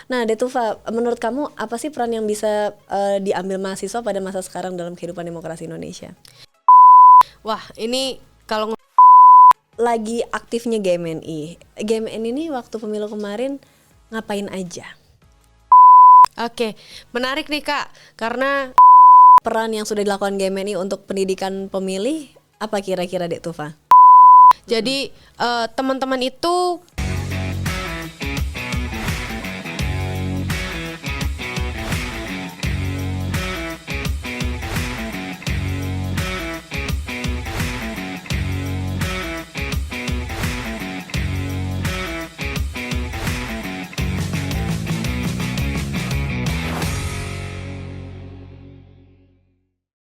Nah, Detufa, menurut kamu apa sih peran yang bisa diambil mahasiswa pada masa sekarang dalam kehidupan demokrasi Indonesia? Wah, ini kalau Lagi aktifnya GMNI. GMNI ini waktu pemilu kemarin ngapain aja? Oke, menarik nih Kak, karena Peran yang sudah dilakukan GMNI untuk pendidikan pemilih apa kira-kira, Dek Tufa? jadi teman-teman itu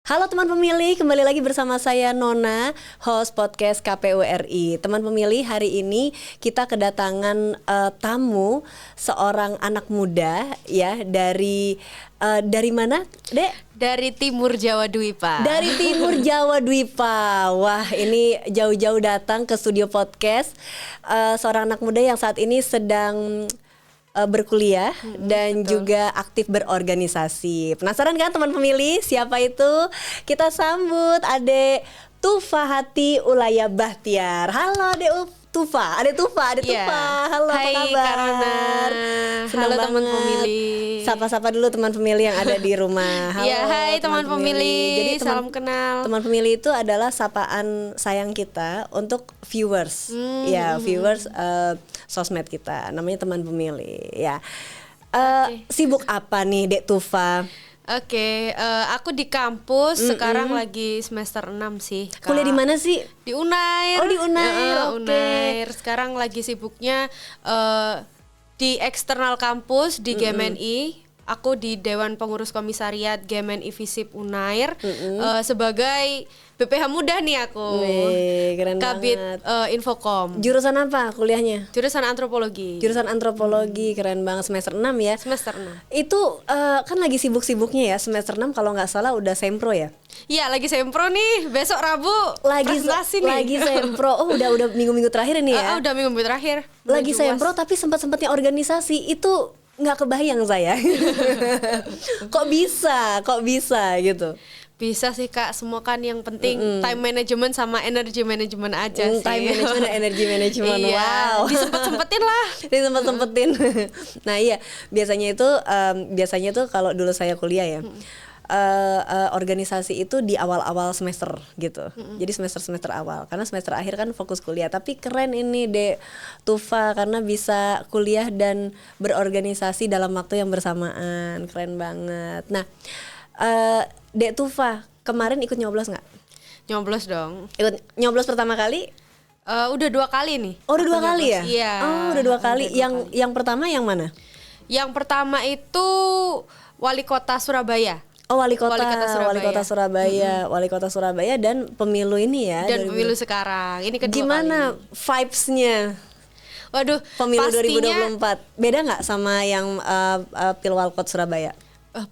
Halo teman pemilih, kembali lagi bersama saya Nona, host podcast KPU RI. Teman pemilih, hari ini kita kedatangan tamu, seorang anak muda ya dari mana, Dek? dari Timur Jawa Dwipa. Dari Timur Jawa Dwipa. Wah, ini jauh-jauh datang ke studio podcast. Seorang anak muda yang saat ini sedang berkuliah dan betul. juga aktif berorganisasi. Penasaran kan teman pemilih siapa itu? Kita sambut Adek Tufahati Ulaya Bahtiar. Halo Adek Tufa, Adek Tufa, Adek Iya. Tufa. Halo, Hai, apa kabar? Karona. Senang Halo, teman banget. pemilih. Sapa-sapa dulu teman pemilih yang ada di rumah. Halo, Iya, hai teman pemilih. Jadi Salam kenal. Teman pemilih itu adalah sapaan sayang kita untuk viewers. Ya, viewers sosmed kita. Namanya teman pemilih. Ya. Sibuk apa nih, Dek Tufa? Oke, aku di kampus sekarang lagi semester 6 sih, Kak. Kuliah di mana sih? Di Unair. Oh, di Unair, oke. Unair. Sekarang lagi sibuknya di eksternal kampus di GMNI. Aku di Dewan Pengurus Komisariat GMNI Visip Unair sebagai BPH muda nih aku. Wih, keren Kabit banget. Infokom. Jurusan apa kuliahnya? Jurusan antropologi. Jurusan antropologi, keren banget, semester 6 ya. Semester 6. Itu kan lagi sibuk-sibuknya ya, semester 6 kalau nggak salah udah sempro ya. Iya, lagi sempro nih. Besok Rabu Lagi presentasi nih. lagi sempro. Oh, udah minggu-minggu terakhir ini ya. Udah minggu terakhir. Lagi Menuju sempro UAS. tapi sempat-sempatnya organisasi itu nggak kebayang saya. Kok bisa gitu. Bisa sih Kak, semua kan yang penting time management sama energy management aja sih. Time management dan energy management. Iya, Wow. disempet-sempetin lah. Disempet-sempetin. Nah iya, biasanya itu kalau dulu saya kuliah ya, organisasi itu di awal-awal semester gitu. Jadi semester awal, karena semester akhir kan fokus kuliah. Tapi keren ini Dek Tufa karena bisa kuliah dan berorganisasi dalam waktu yang bersamaan. Keren banget. Nah, Dek Tufa kemarin ikut nyoblos nggak? Nyoblos dong. Ikut nyoblos pertama kali? Udah 2 kali nih. Oh, udah aku 2 kali ya? nyoblos. Iya. Oh, udah 2 kali. Udah 2 kali. Yang pertama yang mana? Yang pertama itu Wali Kota Surabaya. Oh, Wali Kota Surabaya. Wali Kota Surabaya dan pemilu ini ya. Dan pemilu sekarang. Ini kedua Gimana kali. vibes-nya Waduh, pemilu pastinya 2024? Beda nggak sama yang Pilwalkot Surabaya?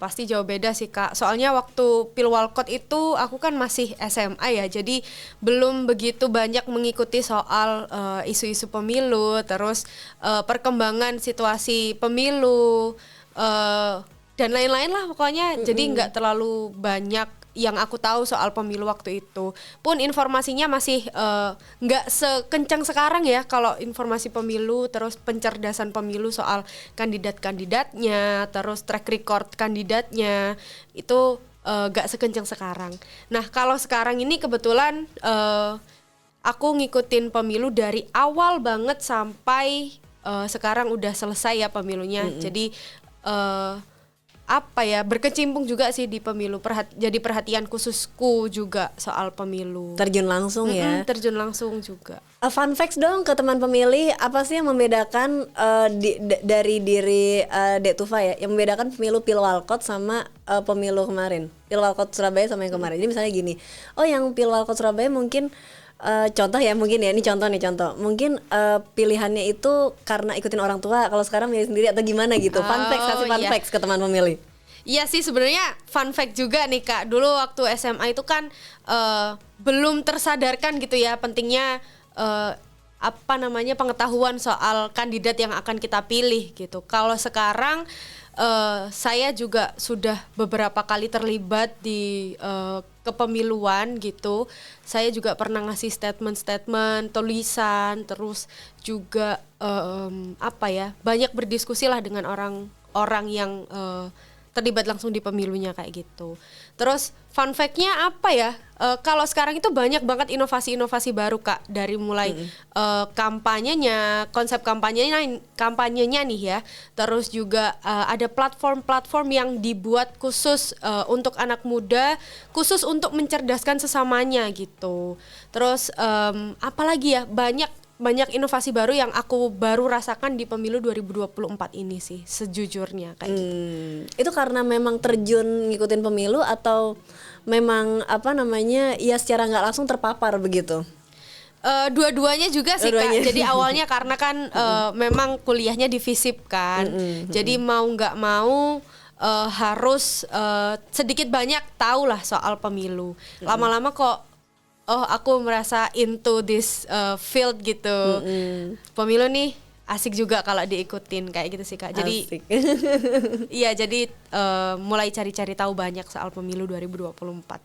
pasti jauh beda sih Kak. Soalnya waktu Pilwalkot itu aku kan masih SMA ya. Jadi belum begitu banyak mengikuti soal isu-isu pemilu, terus perkembangan situasi pemilu dan lain-lain lah pokoknya. Jadi nggak terlalu banyak yang aku tahu soal pemilu waktu itu. Pun informasinya masih nggak sekencang sekarang ya kalau informasi pemilu, terus pencerdasan pemilu soal kandidat-kandidatnya, terus track record kandidatnya itu nggak sekencang sekarang. Nah kalau sekarang ini kebetulan aku ngikutin pemilu dari awal banget sampai sekarang udah selesai ya pemilunya. Jadi berkecimpung juga sih di pemilu, jadi perhatian khususku juga soal pemilu. Terjun langsung ya. Terjun langsung juga. Fun facts dong ke teman pemilih, apa sih yang membedakan dari diri Dek Tufa ya, yang membedakan pemilu Pilwalkot sama pemilu kemarin, Pilwalkot Surabaya sama yang kemarin. Jadi misalnya gini, oh yang Pilwalkot Surabaya mungkin contoh ya, mungkin ya, ini contoh mungkin pilihannya itu karena ikutin orang tua, kalau sekarang milih sendiri atau gimana gitu. Fun facts, kasih fun facts ke teman pemilih. Iya sih, sebenarnya fun fact juga nih Kak. Dulu waktu SMA itu kan belum tersadarkan gitu ya pentingnya apa namanya pengetahuan soal kandidat yang akan kita pilih gitu. Kalau sekarang saya juga sudah beberapa kali terlibat di kepemiluan gitu. Saya juga pernah ngasih statement-statement, tulisan, terus juga banyak berdiskusi lah dengan orang-orang yang terlibat langsung di pemilunya kayak gitu. Terus fun fact-nya apa ya? Kalau sekarang itu banyak banget inovasi-inovasi baru Kak, dari mulai kampanyenya, konsep kampanyenya nih ya. Terus juga ada platform-platform yang dibuat khusus untuk anak muda, khusus untuk mencerdaskan sesamanya gitu. Terus apalagi ya, banyak inovasi baru yang aku baru rasakan di pemilu 2024 ini sih sejujurnya kayak gitu. Itu karena memang terjun ngikutin pemilu atau memang ya secara nggak langsung terpapar begitu? Dua-duanya juga sih Kak. Jadi awalnya karena kan memang kuliahnya di FISIP kan. Jadi mau nggak mau harus sedikit banyak tahu lah soal pemilu. Lama-lama kok aku merasa into this field gitu. Pemilu nih asik juga kalau diikutin kayak gitu sih Kak. Jadi iya, jadi mulai cari-cari tahu banyak soal pemilu 2024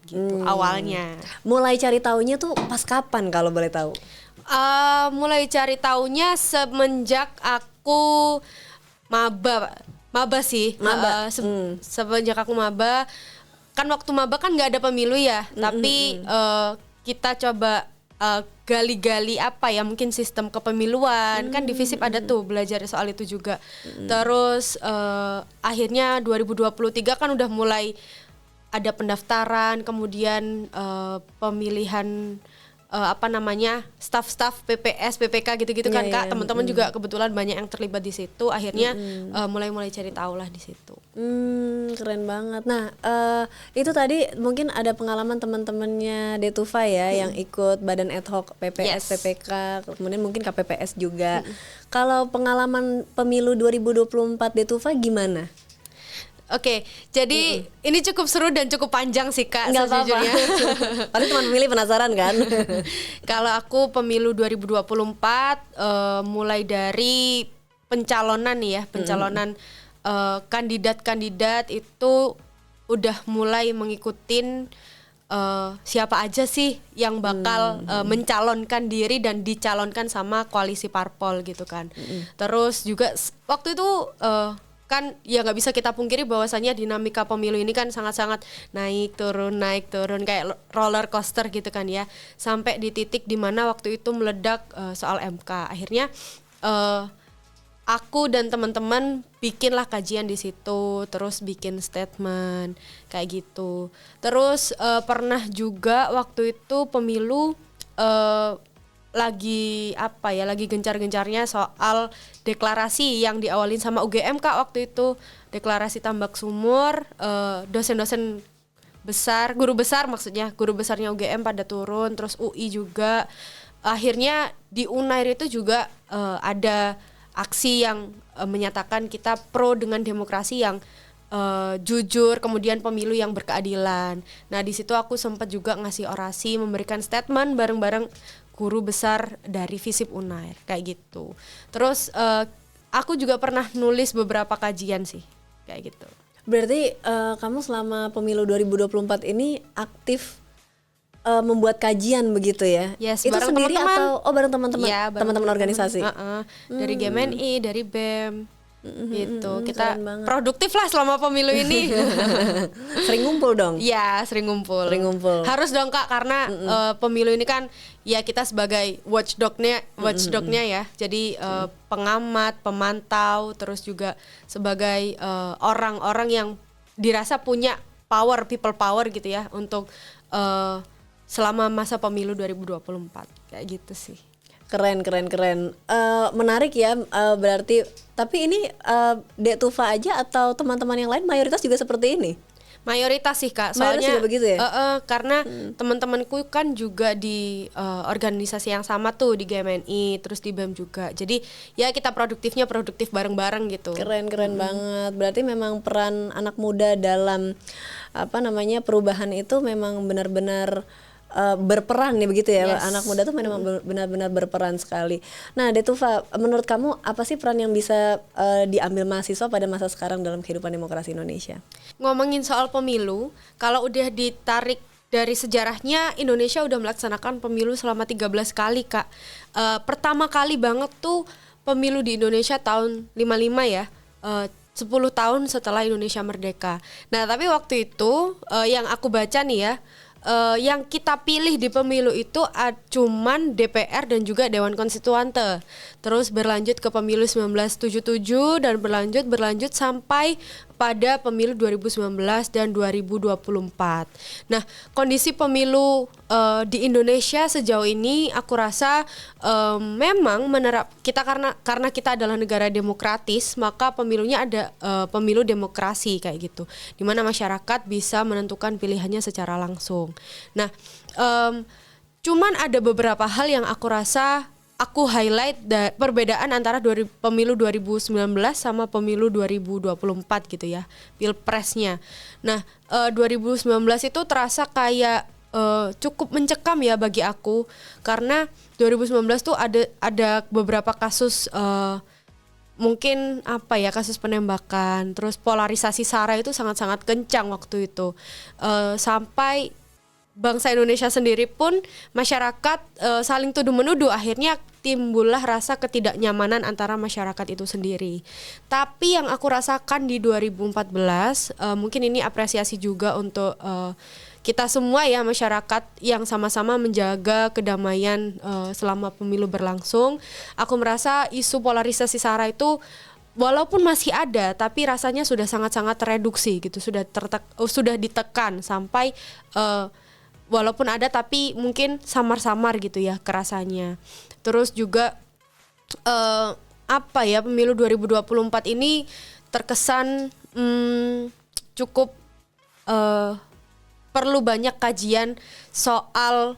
gitu awalnya. Mulai cari taunya tuh pas kapan kalau boleh tahu? Mulai cari taunya semenjak aku maba sih. Semenjak aku maba, kan waktu maba kan nggak ada pemilu ya, tapi kita coba gali-gali mungkin sistem kepemiluan, kan di FISIP ada tuh belajar soal itu juga. Terus akhirnya 2023 kan udah mulai ada pendaftaran, kemudian pemilihan staf-staf PPS, PPK gitu-gitu kan Kak. Teman-teman juga kebetulan banyak yang terlibat di situ. Akhirnya mulai cari tahu lah di situ. Keren banget. Nah, itu tadi mungkin ada pengalaman teman-temannya Detufa ya yang ikut badan ad hoc PPS, PPK, kemudian mungkin KPPS juga. Kalau pengalaman pemilu 2024 Detufa gimana? Oke, jadi ini cukup seru dan cukup panjang sih Kak. Nggak sejujurnya. Pasti teman pemilih penasaran kan? Kalau aku pemilu 2024 mulai dari pencalonan nih ya, pencalonan kandidat-kandidat itu udah mulai mengikutin siapa aja sih yang bakal mencalonkan diri dan dicalonkan sama koalisi parpol gitu kan. Terus juga waktu itu kan ya nggak bisa kita pungkiri bahwasannya dinamika pemilu ini kan sangat-sangat naik turun kayak roller coaster gitu kan ya, sampai di titik dimana waktu itu meledak soal MK. Akhirnya aku dan teman-teman bikinlah kajian di situ, terus bikin statement kayak gitu. Terus pernah juga waktu itu pemilu lagi gencar-gencarnya soal deklarasi yang diawalin sama UGM Kak waktu itu, deklarasi tambak sumur. Dosen-dosen besar, guru besarnya UGM pada turun, terus UI juga. Akhirnya di Unair itu juga ada aksi yang menyatakan kita pro dengan demokrasi yang jujur, kemudian pemilu yang berkeadilan. Nah di situ aku sempat juga ngasih orasi, memberikan statement bareng-bareng guru besar dari FISIP Unair kayak gitu. Terus aku juga pernah nulis beberapa kajian sih kayak gitu. Berarti kamu selama pemilu 2024 ini aktif membuat kajian begitu ya? Yes, itu bareng sendiri teman-teman. atau bareng teman-teman? Ya, teman-teman organisasi. Dari GMNI, dari BEM. Gitu. Kita banget. produktif lah selama pemilu ini. Sering ngumpul dong? Iya, sering ngumpul. Harus dong Kak, karena pemilu ini kan ya kita sebagai watchdognya ya. Jadi pengamat, pemantau, terus juga sebagai orang-orang yang dirasa punya people power gitu ya untuk selama masa pemilu 2024 kayak gitu sih. Keren. Menarik ya, berarti. Tapi ini Detufa aja atau teman-teman yang lain mayoritas juga seperti ini? Mayoritas sih Kak, soalnya juga begitu ya? Karena teman-temanku kan juga di organisasi yang sama tuh, di GMNI, terus di BEM juga. Jadi ya kita produktif bareng-bareng gitu. Keren banget. Berarti memang peran anak muda dalam perubahan itu memang benar-benar berperan nih begitu ya. Yes. Anak muda tuh memang benar-benar berperan sekali. Nah, Detufa, menurut kamu apa sih peran yang bisa diambil mahasiswa pada masa sekarang dalam kehidupan demokrasi Indonesia? Ngomongin soal pemilu, kalau udah ditarik dari sejarahnya, Indonesia udah melaksanakan pemilu selama 13 kali, Kak. Pertama kali banget tuh pemilu di Indonesia tahun 55 ya. 10 tahun setelah Indonesia merdeka. Nah, tapi waktu itu yang aku baca nih ya, yang kita pilih di pemilu itu cuman DPR dan juga Dewan Konstituante. Terus berlanjut ke pemilu 1977 dan berlanjut sampai pada pemilu 2019 dan 2024. Nah, kondisi pemilu di Indonesia sejauh ini aku rasa memang kita karena kita adalah negara demokratis, maka pemilunya ada pemilu demokrasi kayak gitu, di mana masyarakat bisa menentukan pilihannya secara langsung. Nah, cuman ada beberapa hal yang aku rasa aku highlight perbedaan antara pemilu 2019 sama pemilu 2024 gitu ya, pilpresnya. Nah, 2019 itu terasa kayak cukup mencekam ya bagi aku, karena 2019 tuh ada beberapa kasus mungkin kasus penembakan, terus polarisasi SARA itu sangat-sangat kencang waktu itu, sampai bangsa Indonesia sendiri pun masyarakat saling tuduh menuduh, akhirnya timbullah rasa ketidaknyamanan antara masyarakat itu sendiri. Tapi yang aku rasakan di 2014, mungkin ini apresiasi juga untuk kita semua ya, masyarakat yang sama-sama menjaga kedamaian selama pemilu berlangsung. Aku merasa isu polarisasi SARA itu walaupun masih ada, tapi rasanya sudah sangat-sangat tereduksi gitu, sudah ditekan sampai walaupun ada tapi mungkin samar-samar gitu ya kerasanya. Terus juga pemilu 2024 ini terkesan cukup perlu banyak kajian soal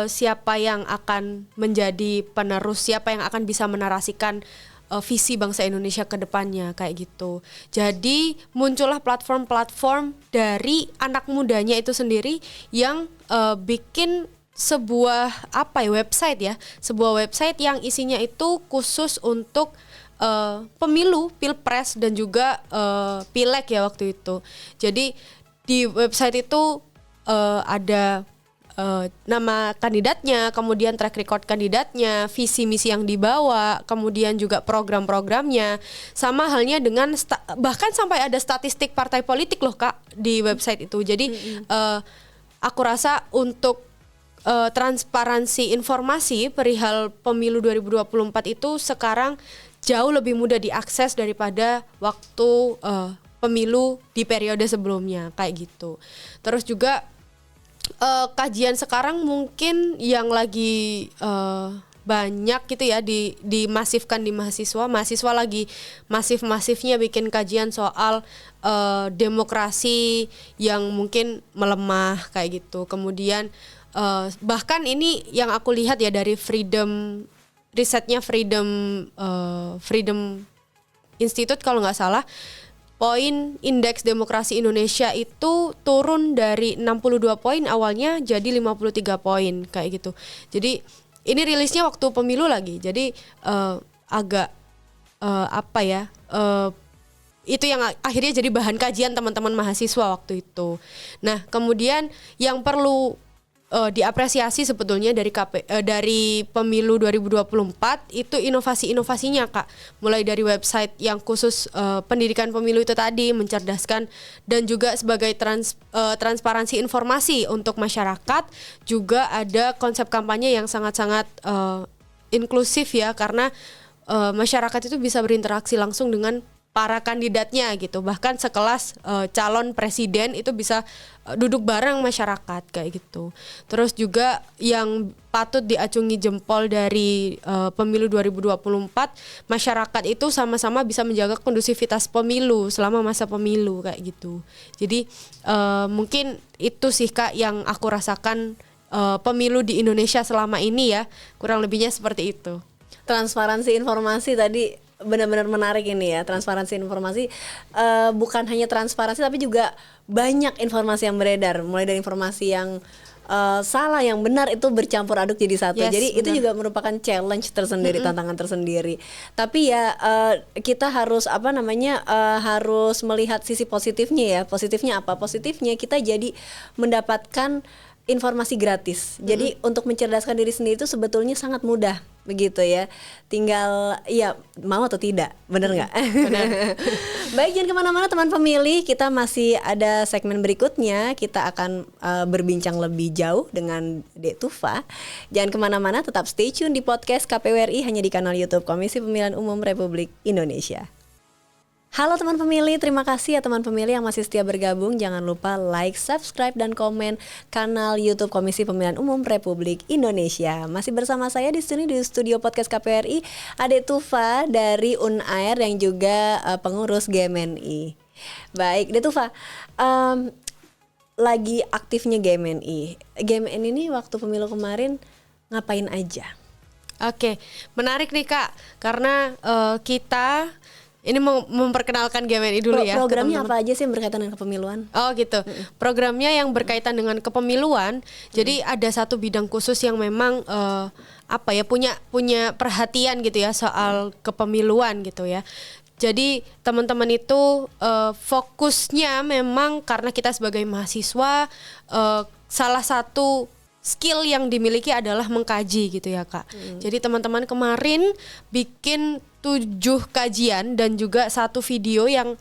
siapa yang akan menjadi penerus, siapa yang akan bisa menarasikan visi bangsa Indonesia ke depannya kayak gitu. Jadi muncullah platform-platform dari anak mudanya itu sendiri yang bikin sebuah website yang isinya itu khusus untuk pemilu, pilpres dan juga pileg ya waktu itu. Jadi di website itu ada nama kandidatnya, kemudian track record kandidatnya, visi misi yang dibawa, kemudian juga program-programnya. Sama halnya dengan bahkan sampai ada statistik partai politik loh Kak di website itu. Jadi aku rasa untuk transparansi informasi perihal pemilu 2024 itu sekarang jauh lebih mudah diakses daripada waktu pemilu di periode sebelumnya kayak gitu. Terus juga kajian sekarang mungkin yang lagi banyak gitu ya dimasifkan di mahasiswa lagi masifnya bikin kajian soal demokrasi yang mungkin melemah kayak gitu. Kemudian bahkan ini yang aku lihat ya dari risetnya Freedom Institute kalau nggak salah, poin indeks demokrasi Indonesia itu turun dari 62 poin awalnya jadi 53 poin kayak gitu. Jadi ini rilisnya waktu pemilu lagi. Jadi agak itu yang akhirnya jadi bahan kajian teman-teman mahasiswa waktu itu. Nah, kemudian yang perlu diapresiasi sebetulnya dari pemilu 2024 itu inovasi-inovasinya Kak. Mulai dari website yang khusus pendidikan pemilu itu tadi, mencerdaskan dan juga sebagai transparansi informasi untuk masyarakat. Juga ada konsep kampanye yang sangat-sangat inklusif ya, karena masyarakat itu bisa berinteraksi langsung dengan para kandidatnya gitu, bahkan sekelas calon presiden itu bisa duduk bareng masyarakat kayak gitu. Terus juga yang patut diacungi jempol dari pemilu 2024, masyarakat itu sama-sama bisa menjaga kondusivitas pemilu selama masa pemilu kayak gitu. Jadi mungkin itu sih Kak yang aku rasakan pemilu di Indonesia selama ini ya, kurang lebihnya seperti itu. Transparansi informasi tadi benar-benar menarik ini ya. Transparansi informasi bukan hanya transparansi tapi juga banyak informasi yang beredar, mulai dari informasi yang salah yang benar itu bercampur aduk jadi satu. Yes, Jadi itu benar. juga merupakan challenge tersendiri, tantangan tersendiri. Tapi ya kita harus harus melihat sisi positifnya ya. Positifnya apa? Positifnya kita jadi mendapatkan informasi gratis. Jadi untuk mencerdaskan diri sendiri itu sebetulnya sangat mudah begitu ya. Tinggal ya mau atau tidak, bener nggak? Benar. Baik, jangan kemana-mana teman pemilih. Kita masih ada segmen berikutnya. Kita akan berbincang lebih jauh dengan Dek Tufa. Jangan kemana-mana, tetap stay tune di podcast KPU RI hanya di kanal YouTube Komisi Pemilihan Umum Republik Indonesia. Halo teman pemilih, terima kasih ya teman pemilih yang masih setia bergabung. Jangan lupa like, subscribe, dan komen kanal YouTube Komisi Pemilihan Umum Republik Indonesia. Masih bersama saya di sini di studio podcast KPRI, Adek Tufa dari UNAIR yang juga pengurus GMNI. Baik, Dek Tufa, lagi aktifnya GMNI. GMNI ini waktu pemilu kemarin ngapain aja? Oke, menarik nih Kak, karena kita ini mau memperkenalkan GMNI dulu ya. Programnya apa aja sih yang berkaitan dengan kepemiluan? Oh gitu. Programnya yang berkaitan dengan kepemiluan. Jadi ada satu bidang khusus yang memang punya perhatian gitu ya soal kepemiluan gitu ya. Jadi teman-teman itu fokusnya memang karena kita sebagai mahasiswa salah satu skill yang dimiliki adalah mengkaji gitu ya Kak. Jadi teman-teman kemarin bikin 7 kajian dan juga 1 video yang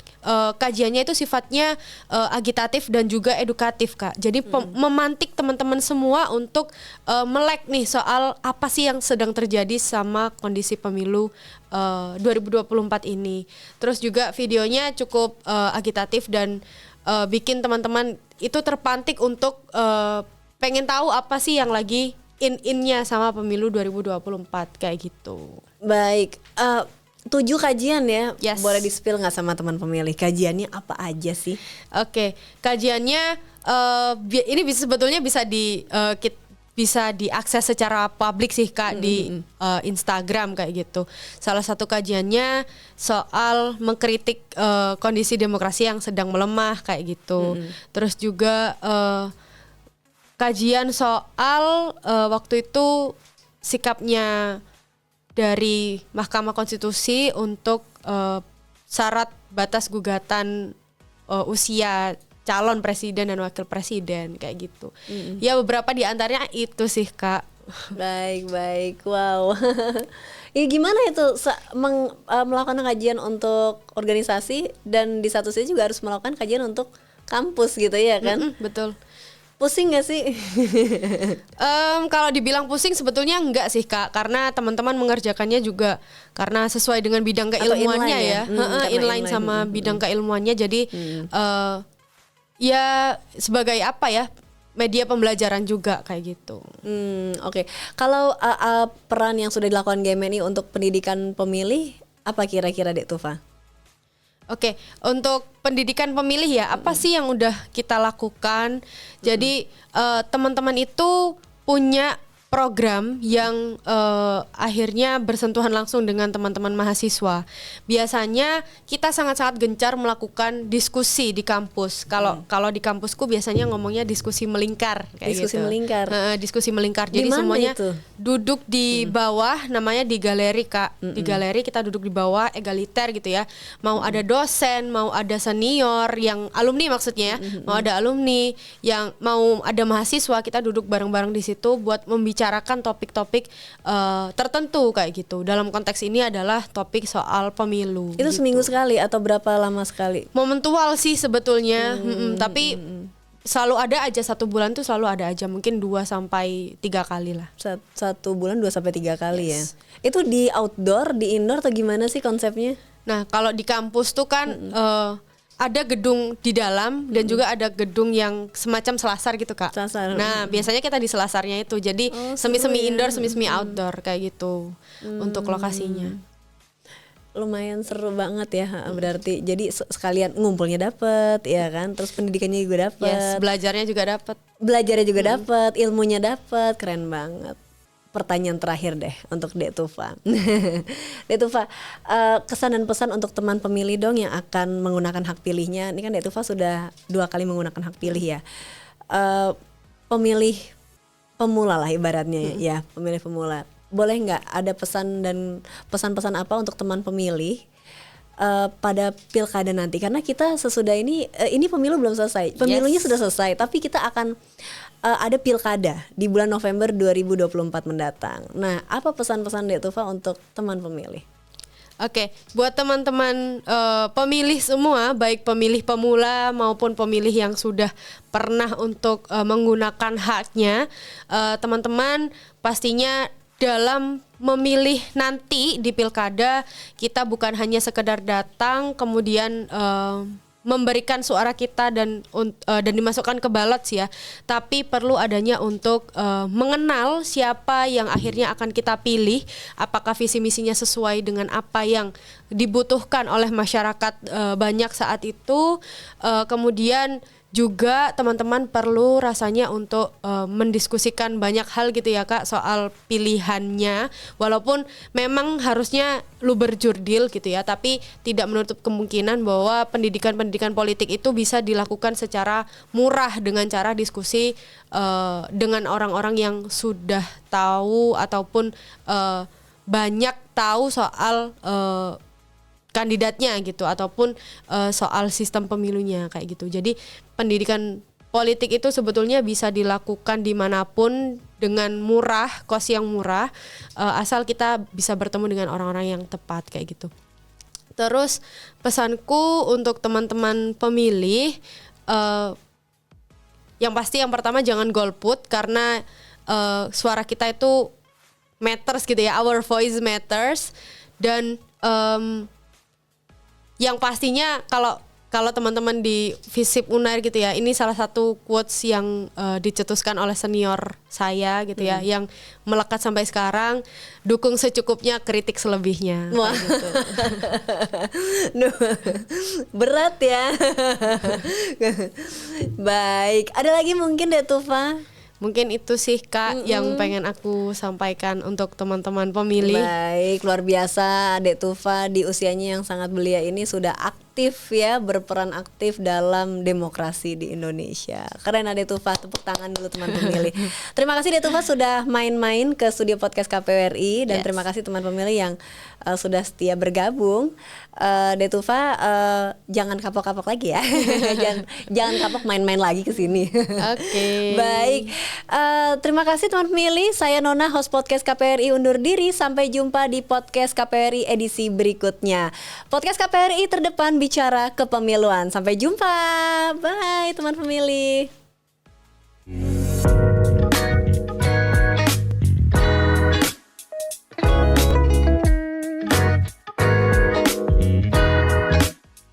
kajiannya itu sifatnya agitatif dan juga edukatif Kak. Jadi memantik teman-teman semua untuk melek nih soal apa sih yang sedang terjadi sama kondisi pemilu 2024 ini. Terus juga videonya cukup agitatif dan bikin teman-teman itu terpantik untuk pengen tahu apa sih yang lagi in-innya sama pemilu 2024 kayak gitu. Baik, 7 kajian ya. Yes. Boleh di-spill nggak sama teman pemilih? Kajiannya apa aja sih? Oke, kajiannya ini sebetulnya bisa diakses secara publik sih Kak di Instagram kayak gitu. Salah satu kajiannya soal mengkritik kondisi demokrasi yang sedang melemah kayak gitu. Terus juga kajian soal waktu itu sikapnya dari Mahkamah Konstitusi untuk syarat batas gugatan usia calon presiden dan wakil presiden kayak gitu. Ya beberapa di antaranya itu sih Kak. Baik, wow. Ya gimana itu melakukan kajian untuk organisasi dan di satu sisi juga harus melakukan kajian untuk kampus gitu ya kan? Betul. Pusing gak sih? Kalau dibilang pusing sebetulnya enggak sih Kak, karena teman-teman mengerjakannya juga karena sesuai dengan bidang keilmuannya ya, inline sama bidang keilmuannya. Jadi ya sebagai media pembelajaran juga kayak gitu. Oke. Kalau peran yang sudah dilakukan GMNI untuk pendidikan pemilih apa kira-kira Dek Tufa? Oke, untuk pendidikan pemilih ya, apa sih yang udah kita lakukan? Jadi teman-teman itu punya program yang akhirnya bersentuhan langsung dengan teman-teman mahasiswa. Biasanya kita sangat-sangat gencar melakukan diskusi di kampus. Kalau di kampusku biasanya ngomongnya diskusi melingkar kayak Diskusi gitu. melingkar. Diskusi melingkar. Jadi Di mana semuanya itu? duduk di bawah, namanya di galeri Kak. Di galeri kita duduk di bawah, egaliter gitu ya. Mau ada dosen, mau ada senior yang alumni maksudnya ya. Mau ada alumni, yang mau ada mahasiswa, kita duduk bareng-bareng di situ buat membicarakan topik-topik tertentu kayak gitu. Dalam konteks ini adalah topik soal pemilu. Itu gitu. seminggu sekali atau berapa lama sekali? Momentual sih sebetulnya, tapi selalu ada aja, 1 bulan tuh selalu ada aja, mungkin 2-3 kali lah. 1 bulan 2-3 kali Yes. ya. Itu di outdoor, di indoor atau gimana sih konsepnya? Nah kalau di kampus tuh kan ada gedung di dalam dan juga ada gedung yang semacam selasar gitu Kak. Selasar. Nah biasanya kita di selasarnya itu, jadi semi-semi indoor, semi-semi outdoor kayak gitu untuk lokasinya. Lumayan seru banget ya, berarti jadi sekalian ngumpulnya dapet ya kan, terus pendidikannya juga dapet, Yes, belajarnya juga dapat. belajarnya juga dapet, ilmunya dapet, keren banget. Pertanyaan terakhir deh untuk Dek Tufa. Dek Tufa, kesan dan pesan untuk teman pemilih dong yang akan menggunakan hak pilihnya. Ini kan Dek Tufa sudah 2 kali menggunakan hak pilih ya. Pemilih pemula lah ibaratnya ya, pemilih pemula. Boleh nggak ada pesan dan pesan-pesan apa untuk teman pemilih pada pilkada nanti, karena kita sesudah ini pemilu belum selesai, pemilunya sudah selesai, tapi kita akan ada pilkada di bulan November 2024 mendatang. Nah, apa pesan-pesan Dek Tufa untuk teman pemilih? Oke, buat teman-teman pemilih semua, baik pemilih pemula maupun pemilih yang sudah pernah untuk menggunakan haknya, teman-teman pastinya dalam memilih nanti di pilkada, kita bukan hanya sekedar datang kemudian memberikan suara kita dan dimasukkan ke ballot ya, tapi perlu adanya untuk mengenal siapa yang akhirnya akan kita pilih, apakah visi misinya sesuai dengan apa yang dibutuhkan oleh masyarakat banyak saat itu. Kemudian juga teman-teman perlu rasanya untuk mendiskusikan banyak hal gitu ya Kak, soal pilihannya, walaupun memang harusnya luber jurdil gitu ya, tapi tidak menutup kemungkinan bahwa pendidikan politik itu bisa dilakukan secara murah dengan cara diskusi dengan orang-orang yang sudah tahu ataupun banyak tahu soal kandidatnya gitu, ataupun soal sistem pemilunya kayak gitu. Jadi pendidikan politik itu sebetulnya bisa dilakukan dimanapun dengan murah, kos yang murah, asal kita bisa bertemu dengan orang-orang yang tepat kayak gitu. Terus pesanku untuk teman-teman pemilih, yang pasti yang pertama jangan golput, karena suara kita itu matters gitu ya, our voice matters. Dan yang pastinya kalau teman-teman di Visip Unair gitu ya, ini salah satu quotes yang dicetuskan oleh senior saya gitu ya, yang melekat sampai sekarang, dukung secukupnya, kritik selebihnya. Wah. Gitu. Berat ya. Baik, ada lagi mungkin Dek Tufa? Mungkin itu sih Kak yang pengen aku sampaikan untuk teman-teman pemilih. Baik, luar biasa Dek Tufa di usianya yang sangat belia ini sudah aktif ya, berperan aktif dalam demokrasi di Indonesia. Keren Dek Tufa, tepuk tangan dulu teman pemilih. Terima kasih Dek Tufa sudah main-main ke studio podcast KPRI, dan terima kasih teman pemilih yang sudah setia bergabung. Dek Tufa jangan kapok-kapok lagi ya. jangan kapok main-main lagi ke sini. Oke. Baik. Terima kasih teman pemilih. Saya Nona, host podcast KPRI undur diri. Sampai jumpa di podcast KPRI edisi berikutnya. Podcast KPRI terdepan bicara kepemiluan. Sampai jumpa. Bye teman pemilih.